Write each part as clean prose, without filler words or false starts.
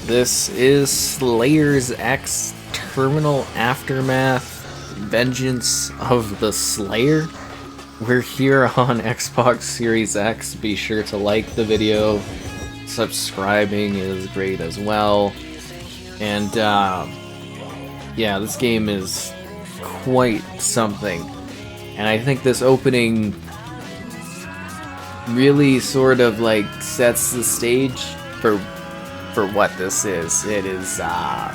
This is Slayer's X Terminal Aftermath Vengeance of the Slayer. We're here on Xbox Series X. Be sure to like the video. Subscribing is great as well. And yeah, this game is quite something. And I think this opening really sort of like sets the stage for what this is. It is yeah,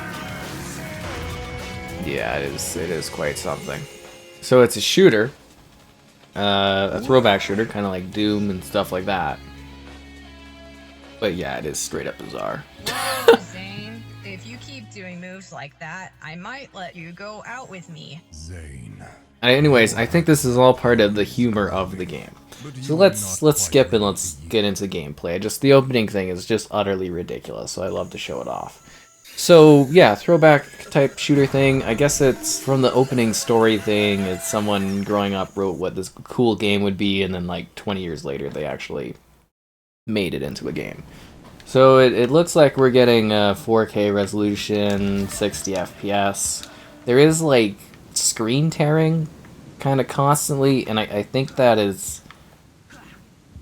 it is quite something. So it's a shooter, a throwback shooter, kind of like Doom and stuff like that. But yeah, it is straight up bizarre. Zane, if you keep doing moves like that, I might let you go out with me. Zane. Anyways, I think this is all part of the humor of the game. So let's skip and let's get into gameplay. Just the opening thing is just utterly ridiculous, so I love to show it off. So yeah, throwback type shooter thing. I guess it's from the opening story thing. It's someone growing up wrote what this cool game would be, and then like 20 years later they actually made it into a game. So it looks like we're getting a 4K resolution, 60 FPS. There is like screen tearing kind of constantly, and I think that is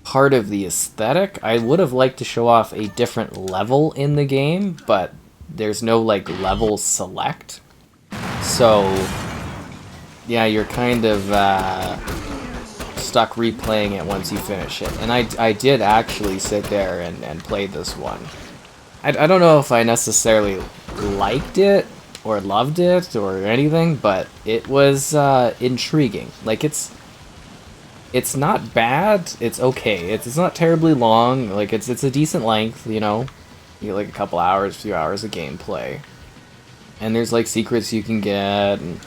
part of the aesthetic. I would have liked to show off a different level in the game, but there's no like level select. So yeah, you're kind of stuck replaying it once you finish it. And I did actually sit there and play this one. I don't know if I necessarily liked it or loved it or anything, but it was intriguing. Like it's not bad, it's okay. It's not terribly long, like it's a decent length, you know. You get like a couple hours, few hours of gameplay. And there's like secrets you can get, and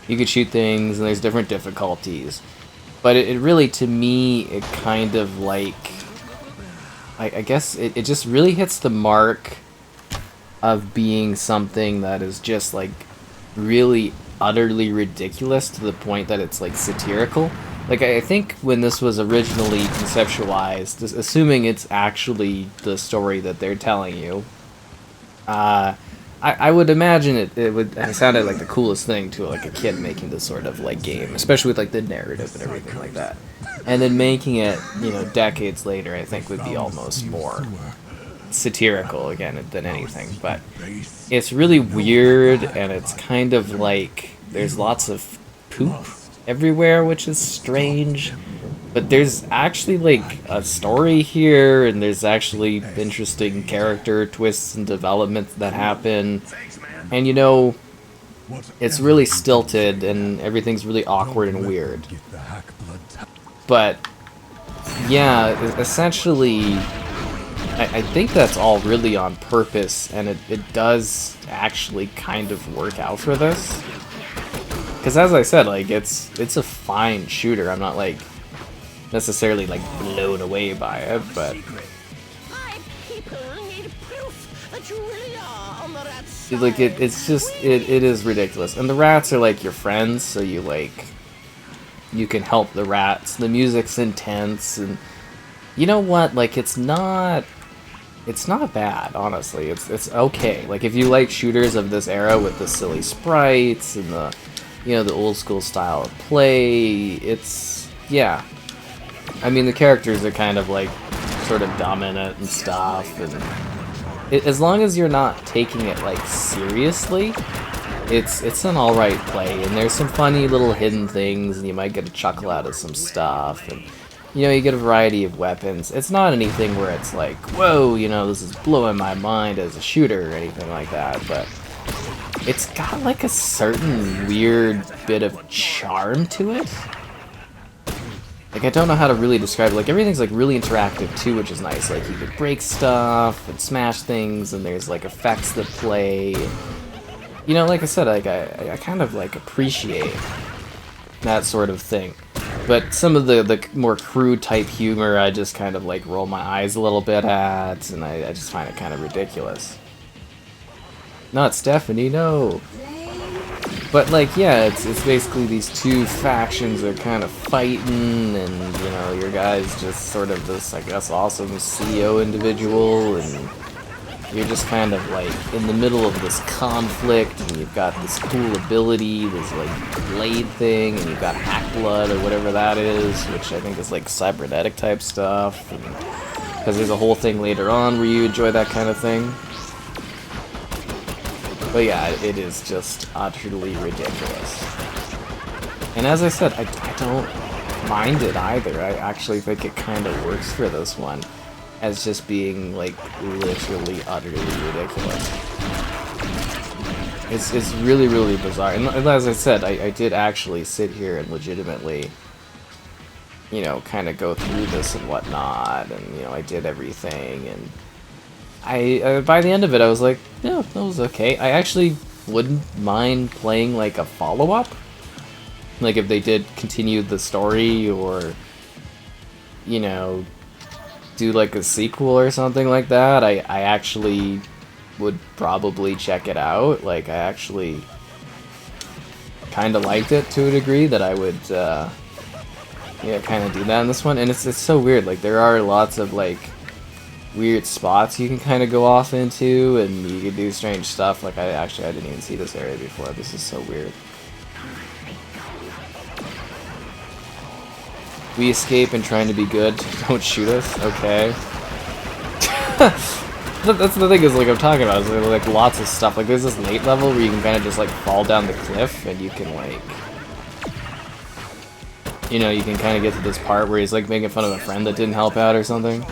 you can shoot things, and there's different difficulties. But it really, to me, it kind of like, I guess it just really hits the mark of being something that is just like really utterly ridiculous to the point that it's like satirical. Like, I think when this was originally conceptualized, assuming it's actually the story that they're telling you, I would imagine it would have sounded like the coolest thing to like a kid making this sort of like game, especially with like the narrative and everything like that. And then making it, you know, decades later, I think would be almost more satirical again than anything. But it's really weird, and it's kind of like there's lots of poop everywhere, which is strange, but there's actually like a story here, and there's actually interesting character twists and developments that happen, and you know, it's really stilted and everything's really awkward and weird. But yeah, essentially I think that's all really on purpose, and it does actually kind of work out for this. Because as I said, like it's a fine shooter. I'm not like necessarily like blown away by it, but like it's just it is ridiculous. And the rats are like your friends, so you can help the rats. The music's intense, and you know what? Like it's not bad, honestly. It's okay. Like if you like shooters of this era with the silly sprites and the, you know, the old school style of play, it's, yeah. I mean, the characters are kind of like sort of dumb in it and stuff, and as long as you're not taking it like seriously, it's an alright play, and there's some funny little hidden things, and you might get a chuckle out of some stuff, and you know, you get a variety of weapons. It's not anything where it's like, whoa, you know, this is blowing my mind as a shooter or anything like that, but it's got like a certain weird bit of charm to it. Like, I don't know how to really describe it. Like, everything's like really interactive too, which is nice. Like, you could break stuff and smash things, and there's like effects that play. You know, like I said, like I kind of like appreciate that sort of thing. But some of the more crude type humor, I just kind of like roll my eyes a little bit at, and I just find it kind of ridiculous. Not Stephanie, no. But like, yeah, it's basically these two factions are kind of fighting, and you know, your guy's just sort of this, I guess, awesome CEO individual, and you're just kind of like in the middle of this conflict, and you've got this cool ability, this like blade thing, and you've got Hackblood or whatever that is, which I think is like cybernetic type stuff. Because there's a whole thing later on where you enjoy that kind of thing. But yeah, it is just utterly ridiculous. And as I said, I don't mind it either. I actually think it kind of works for this one as just being like literally utterly ridiculous. It's really, really bizarre. And as I said, I did actually sit here and legitimately, you know, kind of go through this and whatnot, and you know, I did everything, and I by the end of it, I was like, yeah, that was okay. I actually wouldn't mind playing like a follow-up, like if they did continue the story, or you know, do like a sequel or something like that. I actually would probably check it out. Like I actually kind of liked it to a degree that I would yeah, kind of do that in this one. And it's so weird. Like there are lots of like weird spots you can kind of go off into, and you can do strange stuff. Like I didn't even see this area before. This is so weird. We escape and trying to be good. Don't shoot us. Okay. That's the thing is like I'm talking about. Is like lots of stuff. Like there's this late level where you can kind of just like fall down the cliff, and you can like, you know, you can kind of get to this part where he's like making fun of a friend that didn't help out or something.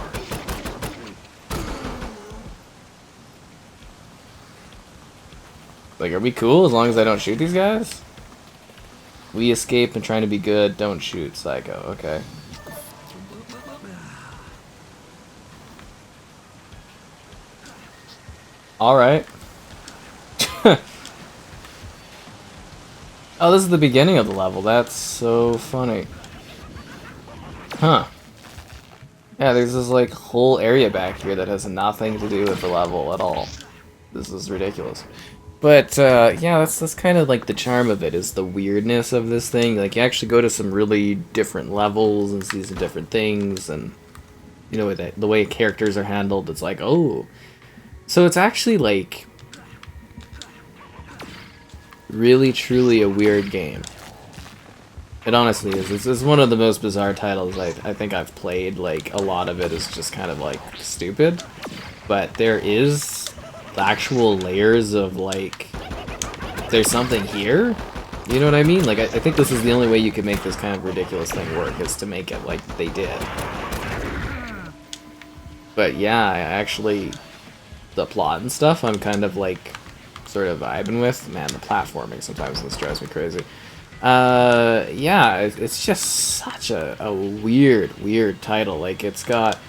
Like, are we cool as long as I don't shoot these guys? We escape and trying to be good. Don't shoot, Psycho. Okay. Alright. Oh, this is the beginning of the level. That's so funny. Huh. Yeah, there's this, like, whole area back here that has nothing to do with the level at all. This is ridiculous. But, yeah, that's kind of, like, the charm of it, is the weirdness of this thing. Like, you actually go to some really different levels and see some different things, and, you know, the way characters are handled, it's like, oh. So it's actually, like, really, truly a weird game. It honestly is. It's one of the most bizarre titles I think I've played. Like, a lot of it is just kind of, like, stupid. But there is actual layers of, like, there's something here? You know what I mean? Like, I think this is the only way you can make this kind of ridiculous thing work, is to make it like they did. But yeah, I actually, the plot and stuff, I'm kind of, like, sort of vibing with. Man, the platforming sometimes this drives me crazy. Yeah, it's just such a weird title. Like, it's got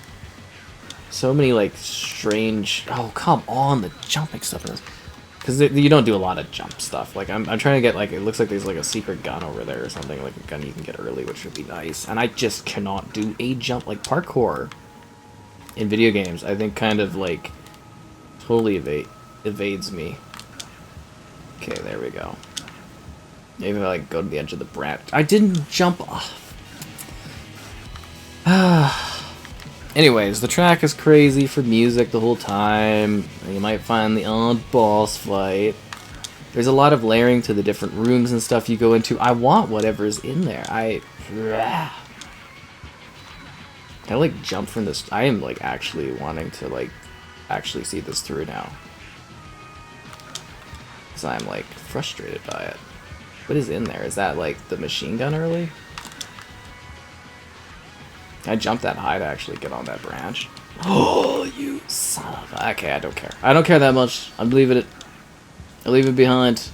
so many, like, strange... Oh, come on, the jumping stuff in this. Because you don't do a lot of jump stuff. Like, I'm trying to get, like, it looks like there's, like, a secret gun over there or something. Like, a gun you can get early, which would be nice. And I just cannot do a jump. Like, parkour in video games, I think, kind of, like, totally evades me. Okay, there we go. Maybe if I, like, go to the edge of the branch. I didn't jump off. Anyways, the track is crazy for music the whole time. You might find the odd boss fight. There's a lot of layering to the different rooms and stuff you go into. I want whatever's in there. I like jump from this. I am like actually wanting to like actually see this through now. Because I'm like frustrated by it. What is in there? Is that like the machine gun early? I jumped that high to actually get on that branch. Oh, you son of a... Okay, I don't care. I don't care that much. I'm leaving it. I leave it behind.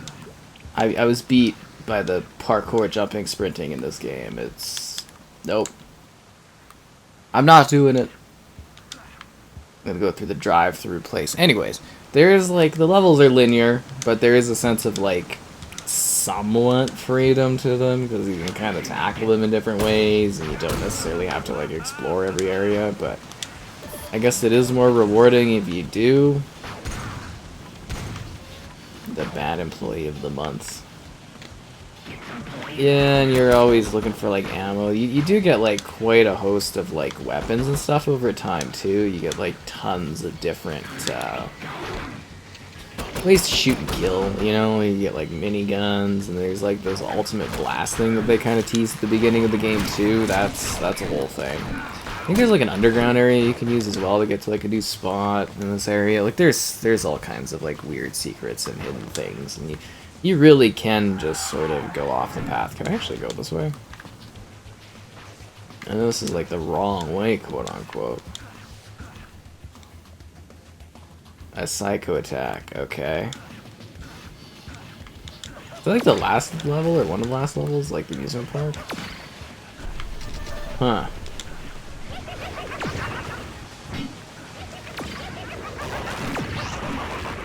I was beat by the parkour jumping sprinting in this game. It's... Nope. I'm not doing it. I'm gonna go through the drive-through place. Anyways, there's like... The levels are linear, but there is a sense of like... somewhat freedom to them, because you can kind of tackle them in different ways, and you don't necessarily have to like explore every area, but I guess it is more rewarding if you do. The bad employee of the month. Yeah, and you're always looking for like ammo. You do get like quite a host of like weapons and stuff over time too. You get like tons of different ways to shoot and kill, you know? You get like miniguns, and there's like this ultimate blast thing that they kind of tease at the beginning of the game too. That's a whole thing. I think there's like an underground area you can use as well to get to like a new spot in this area. Like there's all kinds of like weird secrets and hidden things, and you really can just sort of go off the path. Can I actually go this way? I know this is like the wrong way, quote unquote. A psycho attack, okay. I feel like the last level, or one of the last levels, like the amusement park. Huh.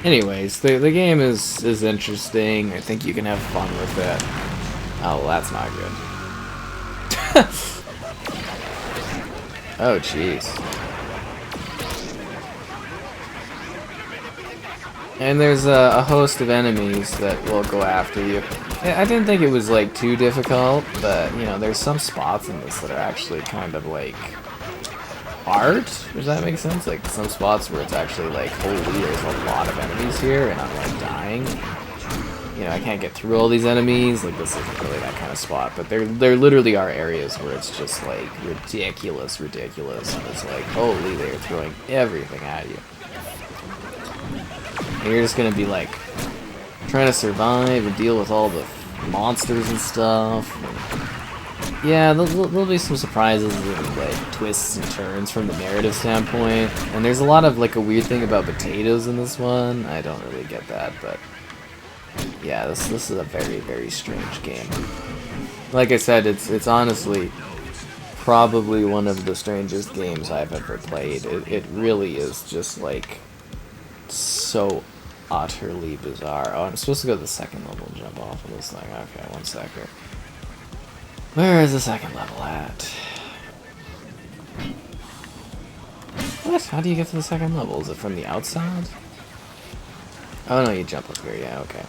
Anyways, the game is interesting. I think you can have fun with it. Oh, well, that's not good. Oh, jeez. And there's a host of enemies that will go after you. I didn't think it was like too difficult, but you know, there's some spots in this that are actually kind of like hard. Does that make sense? Like some spots where it's actually like, holy, there's a lot of enemies here, and I'm like dying. You know, I can't get through all these enemies. Like this isn't really that kind of spot, but there literally are areas where it's just like ridiculous, and it's like, holy, they're throwing everything at you. And you're just gonna be like trying to survive and deal with all the monsters and stuff. And yeah, there'll be some surprises and like twists and turns from the narrative standpoint. And there's a lot of like a weird thing about potatoes in this one. I don't really get that, but yeah, this is a very, very strange game. Like I said, it's honestly probably one of the strangest games I've ever played. It really is just like so utterly bizarre. Oh, I'm supposed to go to the second level and jump off of this thing. Okay, one second. Where is the second level at? What? How do you get to the second level? Is it from the outside? Oh no, you jump up here. Yeah, okay.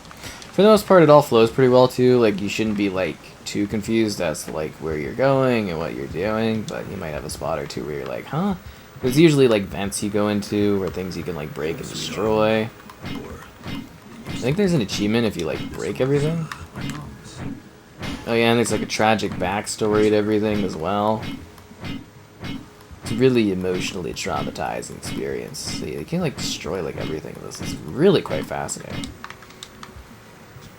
For the most part, it all flows pretty well too. Like, you shouldn't be like too confused as to like where you're going and what you're doing, but you might have a spot or two where you're like, huh? There's usually like vents you go into or things you can like break and destroy. I think there's an achievement if you like break everything. Oh yeah, and there's like a tragic backstory to everything as well. It's a really emotionally traumatizing experience. So you can like destroy like everything. This is really quite fascinating.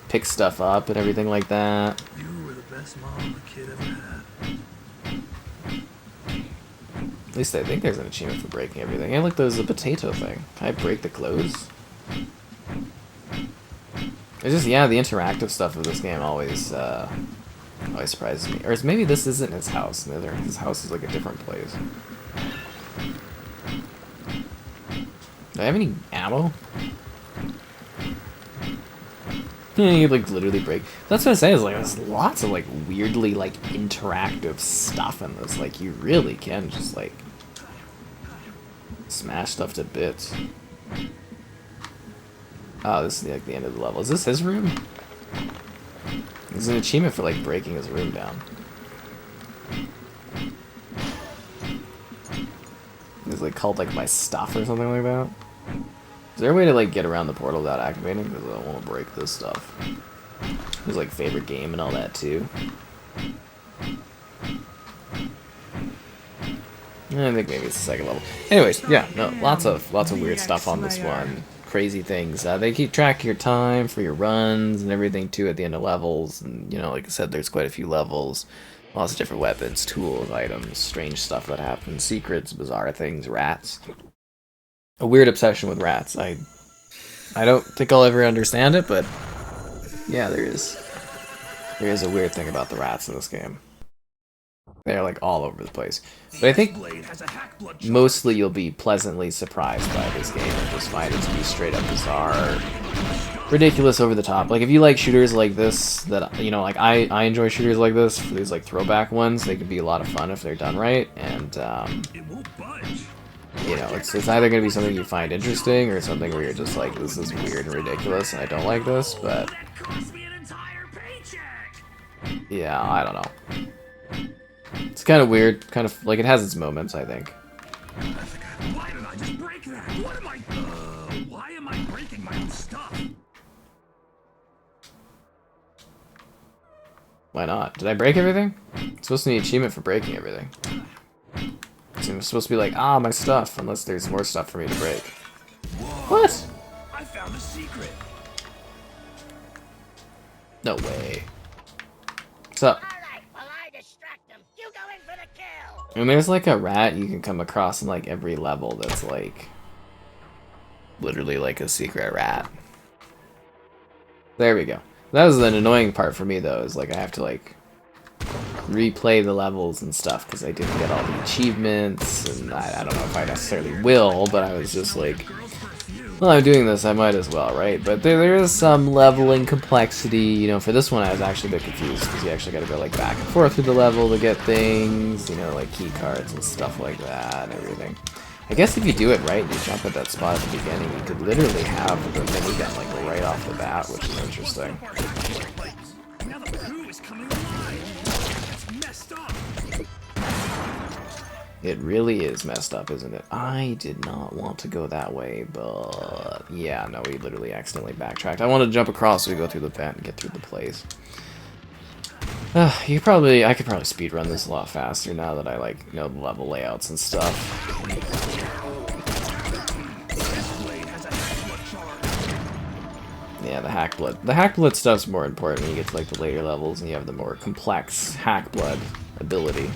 Pick stuff up and everything like that. You were the best mom a kid ever had. At least I think there's an achievement for breaking everything. Hey, look, there's a potato thing. Can I break the clothes? It's just, yeah, the interactive stuff of this game always surprises me. Or maybe this isn't his house. His house is like a different place. Do I have any ammo? Yeah, you like literally break. That's what I say. Is like there's lots of like weirdly like interactive stuff in this. Like you really can just like smash stuff to bits. Oh, this is like the end of the level. Is this his room? There's an achievement for like breaking his room down. It's like called like my stuff or something like that. Is there a way to like get around the portal without activating? Because I don't want to break this stuff. There's like favorite game and all that too. I think maybe it's the second level. Anyways, yeah, no, lots of weird stuff on this one. Crazy things. They keep track of your time for your runs and everything too at the end of levels. And you know, like I said, there's quite a few levels. Lots of different weapons, tools, items, strange stuff that happens, secrets, bizarre things, rats. A weird obsession with rats. I don't think I'll ever understand it, but yeah, there is a weird thing about the rats in this game. They're like all over the place. But I think mostly you'll be pleasantly surprised by this game and just find it to be straight up bizarre, ridiculous, over the top. Like if you like shooters like this, that you know, like I enjoy shooters like this, these like throwback ones, they can be a lot of fun if they're done right. And you know, it's either going to be something you find interesting or something where you're just like, this is weird and ridiculous and I don't like this, but Yeah, I don't know. It's kind of weird. Kind of like it has its moments, I think. Why did I just break that? What am I? Why am I breaking my own stuff? Why not? Did I break everything? It's supposed to be an achievement for breaking everything. So it's supposed to be like, ah, my stuff, unless there's more stuff for me to break. What? I found a secret. No way. What's up? Alright, while I distract them, you go in for the kill! And there's like a rat you can come across in like every level that's like literally like a secret rat. There we go. That was an annoying part for me though, is like I have to like replay the levels and stuff because I didn't get all the achievements, and I don't know if I necessarily will, but I was just like, well, I'm doing this, I might as well, right? But there is some leveling complexity, you know. For this one I was actually a bit confused because you actually got to go like back and forth through the level to get things, you know, like key cards and stuff like that and everything. I guess if you do it right and you jump at that spot at the beginning, you could literally have the minigun like right off the bat, which is interesting. Now the poo is coming alive. That's messed up. It really is messed up, isn't it? I did not want to go that way, but yeah, no, we literally accidentally backtracked. I wanted to jump across so we go through the vent and get through the place. I could probably speedrun this a lot faster now that I like know the level layouts and stuff. Yeah, the Hackblood. The Hackblood stuff's more important when you get to like the later levels and you have the more complex Hackblood ability.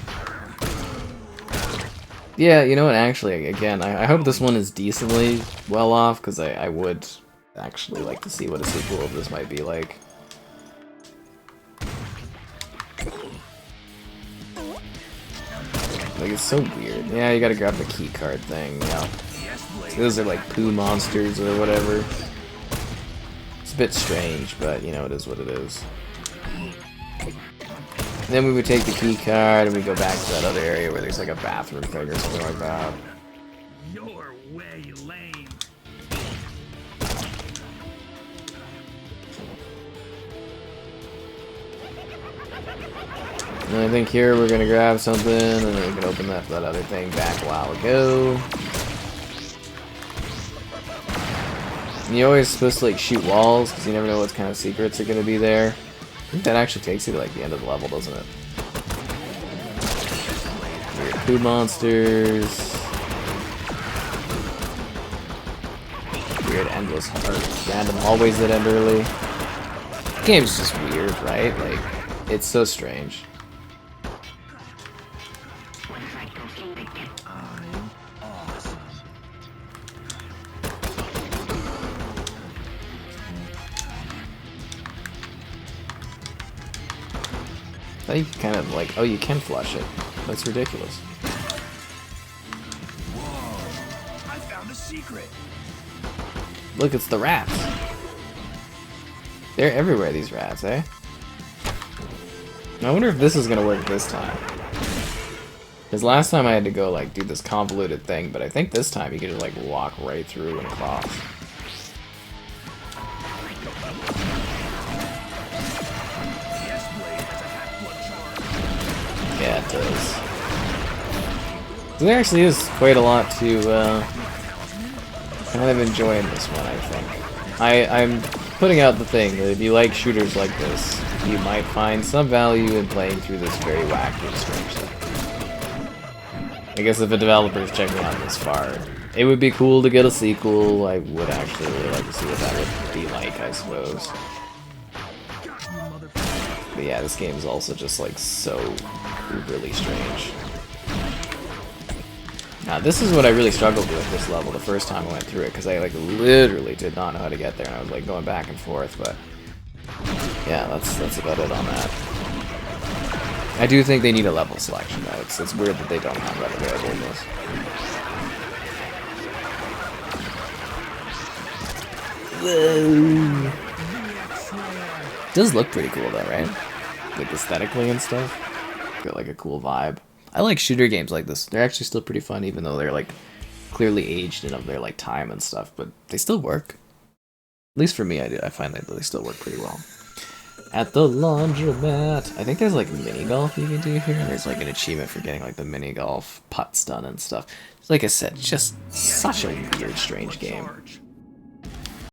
Yeah, you know what, actually, again, I hope this one is decently well off, because I would actually like to see what a sequel of this might be like. Like, it's so weird. Yeah, you gotta grab the key card thing, yeah. So those are like poo monsters or whatever. It's a bit strange, but, you know, it is what it is. Then we would take the key card and we go back to that other area where there's like a bathroom thing or something like that. You're way lame. And I think here we're gonna grab something and then we can open that other thing back a while ago. And you're always supposed to like shoot walls because you never know what kind of secrets are gonna be there. I think that actually takes you to like the end of the level, doesn't it? Weird food monsters. Weird endless random hallways that end early. The game's just weird, right? Like, it's so strange. I think you kind of like, oh, you can flush it. That's ridiculous. Whoa! I found a secret. Look, it's the rats. They're everywhere, these rats, eh? I wonder if this is gonna work this time. Because last time I had to go, like, do this convoluted thing, but I think this time you can just, like, walk right through and across. Yeah, it does. So there actually is quite a lot to kind of enjoy in this one, I think. I'm putting out the thing that if you like shooters like this, you might find some value in playing through this very wacky and strange thing. I guess if a developer is checking out this far, it would be cool to get a sequel. I would actually really like to see what that would be like, I suppose. But yeah, this game is also just like so really strange. Now this is what I really struggled with this level the first time I went through it, because I like literally did not know how to get there and I was like going back and forth, but yeah, that's about it on that. I do think they need a level selection though. It's weird that they don't have that available in this. Whoa. It does look pretty cool though, right? Like aesthetically and stuff. Got like a cool vibe. I like shooter games like this. They're actually still pretty fun, even though they're like clearly aged and of their like time and stuff, but they still work. At least for me, I find that they still work pretty well. At the laundromat. I think there's like mini golf you can do here. There's like an achievement for getting like the mini golf putts done and stuff. Like I said, just such a weird, strange game.